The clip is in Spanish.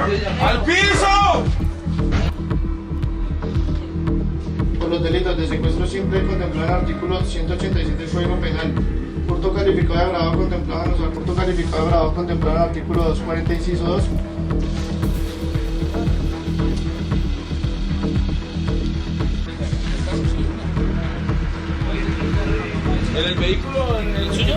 ¡Al piso! Por los delitos de secuestro simple contemplado en el artículo 187 del Código Penal, hurto calificado de agravado contemplado en el hurto calificado de agravado contemplado en el artículo 240 inciso 2. ¿En el vehículo, en el suyo?